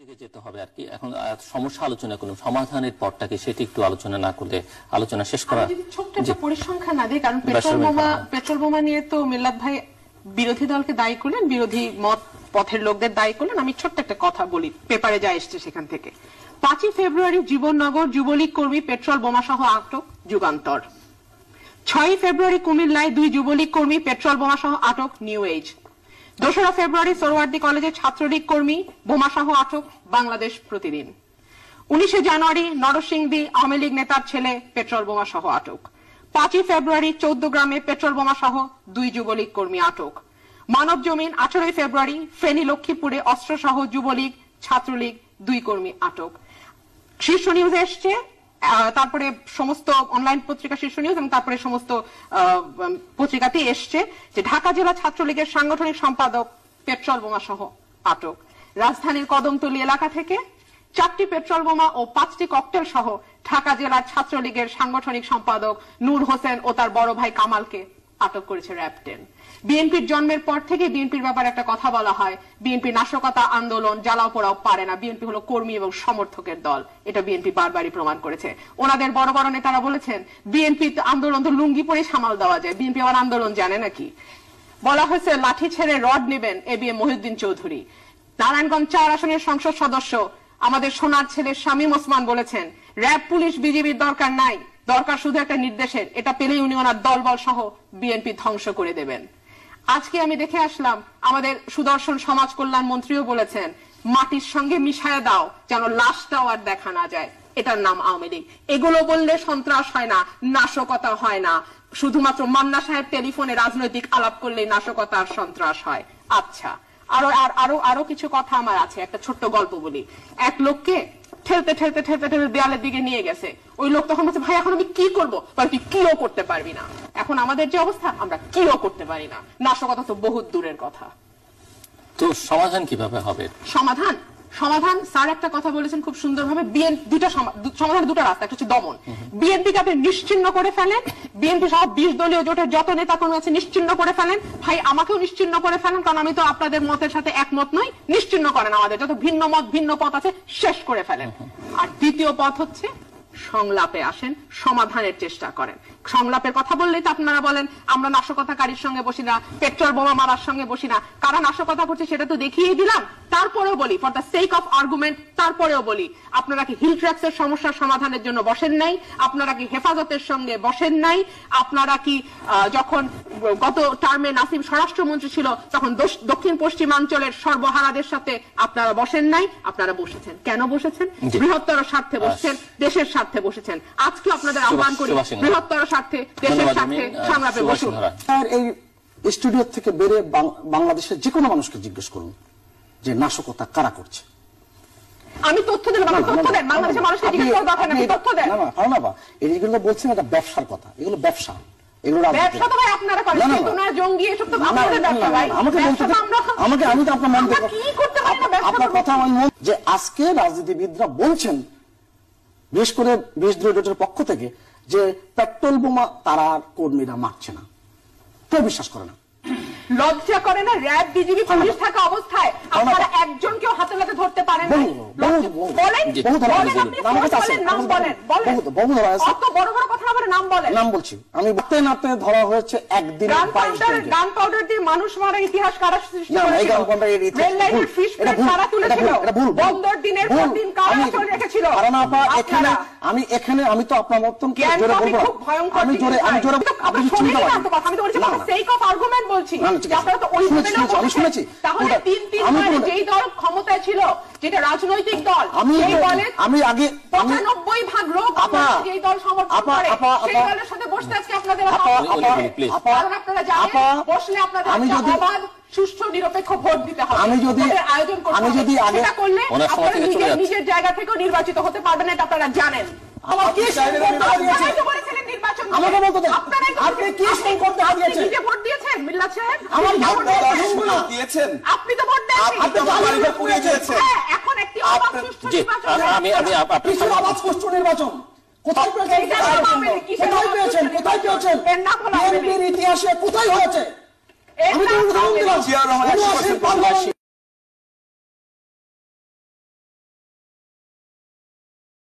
দিকে যেতে হবে আর কি। এখন সমস্যা আলোচনা করলাম, সমাধানের পথটাকে সেটি একটু আলোচনা না করলে আলোচনা শেষ করা। ছোট্ট একটা পরিসংখ্যান না দিই, কারণ পেট্রোল বোমা নিয়ে তো মিল্লাত ভাই বিরোধী দলকে দায়ী করলেন, বিরোধী মত পথের লোকদের দায়ী করলেন। আমি ছোট্ট একটা কথা বলি, পেপারে যা এসছে সেখান থেকে। 5ই ফেব্রুয়ারি জীবননগর যুবলীগ কর্মী পেট্রোল বোমা সহ আটক, যুগান্তর। 6ই ফেব্রুয়ারি কুমিল্লায় 2 যুবলীগ কর্মী পেট্রোল বোমা সহ আটক, নিউ এজ। 2রা ফেব্রুয়ারি সোহরাওয়ার্দী কলেজের ছাত্রলীগ কর্মী বোমা সহ আটক, বাংলাদেশ প্রতিদিন। 19শে জানুয়ারি নরসিংদী আওয়ামী লীগ নেতার ছেলে পেট্রোল বোমা সহ আটক। 5ই ফেব্রুয়ারি 14 গ্রামে পেট্রোল বোমা সহ 2 যুবলীগ কর্মী আটক। মানব জমিন 18ই ফেব্রুয়ারি ফেনী লক্ষ্মীপুরে অস্ত্র সহ যুবলীগ ছাত্রলীগ 2 কর্মী আটক। শীর্ষ নিউজে এসছে, তারপরে সমস্ত অনলাইন পত্রিকা শীর্ষ নিউজ এবং তারপরে সমস্ত পত্রিকাতে এসছে যে ঢাকা জেলা ছাত্রলীগের সাংগঠনিক সম্পাদক পেট্রোল বোমা সহ আটক। রাজধানীর কদমতলী এলাকা থেকে 4টি পেট্রোল বোমা ও 5টি ককটেল সহ ঢাকা জেলার ছাত্রলীগের সাংগঠনিক সম্পাদক নূর হোসেন ও তার বড় ভাই কামালকে আটক করেছে র‍্যাব 10। বিএনপির জন্মের পর থেকে বিএনপির ব্যাপারে একটা কথা বলা হয়, বিএনপি নাশকতা আন্দোলন জ্বালাও পোড়াও পারে না, বিএনপি হলো কর্মী এবং সমর্থকের দল। এটা বিএনপি বারবারই প্রমাণ করেছে। ওনাদের বড় বড় নেতারা বলেছেন বিএনপি আন্দোলন তো লুঙ্গি পরে সামাল দেওয়া যায়, বিএনপি আবার আন্দোলন জানে নাকি। বলা হয়েছে লাঠি ছেড়ে রড নেবেন এবিএম মহিউদ্দিন চৌধুরী। নারায়ণগঞ্জ 4 আসনের সংসদ সদস্য আমাদের সোনার ছেলে শামীম ওসমান বলেছেন র‍্যাব পুলিশ বিজিবির দরকার নাই, দরকার শুধু একটা নির্দেশের, এটা পেলেই উনি ওনার দলবল সহ বিএনপি ধ্বংস করে দেবেন। আজকে আমি দেখে আসলাম আমাদের সুদর্শন সমাজ কল্যাণ মন্ত্রীও বলেছেন মাটির সঙ্গে মিশায় দাও যেন লাশটাও আর দেখা না যায়, এটার নাম আওয়ামী লীগ। এগুলো বললে সন্ত্রাস হয় না, নাশকতা হয় না, শুধুমাত্র মান্না সাহেব টেলিফোনে রাজনৈতিক আলাপ করলেই নাশকতা আর সন্ত্রাস হয়। আচ্ছা, আরো কিছু কথা আমার আছে, একটা ছোট্ট গল্প বলি। এক লোককে ঠেলতে ঠেলতে ঠেলতে ঠেলতে দেয়ালের দিকে নিয়ে গেছে। ওই লোক তখন বলছে ভাই এখন আমি কি করবো? তুই কিও করতে পারবি না। এখন আমাদের যে অবস্থা, আমরা কিও করতে পারি না, নাশকতা তো বহুত দূরের কথা। তো সমাধান কিভাবে হবে? সমাধান স্যার একটা কথা বলেছেন খুব সুন্দরভাবে, সমাধানের দুটো রাস্তা। একটা হচ্ছে দমন। বিএনপিকে আপনি নিশ্চিহ্ন করে ফেলেন, বিএনপি সহ 20 দলীয় জোটের যত নেতা কর্মী আছে নিশ্চিহ্ন করে ফেলেন। ভাই আমাকেও নিশ্চিহ্ন করে ফেলেন, কারণ আমি তো আপনাদের মতের সাথে একমত নই। নিশ্চিহ্ন করেন আমাদের যত ভিন্ন মত ভিন্ন পথ আছে, শেষ করে ফেলেন। আর দ্বিতীয় পথ হচ্ছে সংলাপে আসেন, সমাধানের চেষ্টা করেন। সংলাপের কথা বললেই তো আপনারা বলেন আমরা নাশকতাকারীর সঙ্গে বসি না, পেট্রোল বোমা মারার সঙ্গে বসি না। কারা নাশকতা করছে সেটা তো দেখিয়েই দিলাম। তারপরেও বলি, for the sake of argument, তারপরেও বলি আপনারা কি হিল ট্র্যাক্সের সমস্যার সমাধানের জন্য বসেন নাই? আপনারা কি হেফাজতের সঙ্গে বসেন নাই? আপনারা কি যখন গত টার্মে নাসিম স্বরাষ্ট্রমন্ত্রী ছিল তখন দক্ষিণ পশ্চিমাঞ্চলের সর্বহারাদের সাথে আপনারা বসেন নাই? আপনারা বসেছেন। কেন বসেছেন? বৃহত্তর স্বার্থে বসছেন, দেশের স্বার্থে বসেছেন। আজকে আপনাদের আহ্বান করি বৃহত্তর স্বার্থে, দেশের স্বার্থে সংলাপে বসুন। এই স্টুডিও থেকে বেরিয়ে বাংলাদেশের যে কোনো মানুষকে জিজ্ঞেস করুন যে নাশকতা কারা করছে। আমি তথ্য দিলাম, তথ্য দেন। বাংলাদেশের মানুষকে জিজ্ঞেস করার দরকার নেই, তথ্য দেন। না না না, এগুলো বলছেন এটা ব্যবসার কথা, এগুলো ব্যবসা, এগুলো ব্যবসা তো ভাই আপনারা করেন, চেতনা জঙ্গি এসব তো আপনাদের ব্যবসা ভাই। আমি তো আপনার মন থেকে কি করতে পারি না, আপনার কথা আমার মন যে আজকে রাজনীতিবিদরা বলছেন বিশেষ করে 20 দলীয় জোটের পক্ষ থেকে যে পেট্রোল বোমা তারা কর্মীরা মারছে না, কেউ বিশ্বাস করে না। লজ্জা করে না? র‍্যাব বিজিবি পুলিশ থাকা অবস্থায় আপনারা একজনকেও হাতে নাতে ধরতে পারেন না। অত বড় বড় কথা বলে নাম বলেন। নাম বলছি আমি, বলতে নাতে ধরা হয়েছে একদিন। গান পাউডার দিয়ে মানুষ মারার ইতিহাস কারা সৃষ্টি করেছিল? রেল লাইনের ফিশ প্লেট কারা তুলেছিল? বন্দর দিনের পর দিন কারা চলে রেখেছিল? আমি তো আপনার মতন জোরে বলবো, আমি জোরে আপনি শুনতে পারেন। আমি তো বলছি সেক অফ আর্গুমেন্ট বলছি। আপনারা তো ওই আমি শুনেছি। তাহলে 3 যেই দল ক্ষমতায় ছিল, যেটা রাজনৈতিক দল, আমি আগে 95% লোক যেই দল সমর্থন করে সেই দলের সাথে বসতে আজকে আপনাদের কারণ আপনারা জানেন বসলে আপনাদের অবাধ সুষ্ঠু নিরপেক্ষ ভোট দিতে হবে। আয়োজন করতে হবে, সেটা করলে আপনারা নিজের জায়গা থেকেও নির্বাচিত হতে পারবেন, এটা আপনারা জানেন। আমাকে বলতে দেন, আপনি কি করতে দিয়েছেন? নিজে ভোট দিয়েছেন মিল্লাত সাহেব? আমার ভোট দিয়েছেন আপনি তো ভোট দেননি, আপনি তো বাড়িতে পুড়িয়ে দিয়েছেন। এখন একটি অবাধ সুষ্ঠু নির্বাচন, আপনি অবাধ সুষ্ঠু নির্বাচন কোথায় পেয়েছেন? কোথায় পেয়েছেন? বিএনপির ইতিহাসে কোথায় হয়েছে? আমি তো উদাহরণ দিলাম।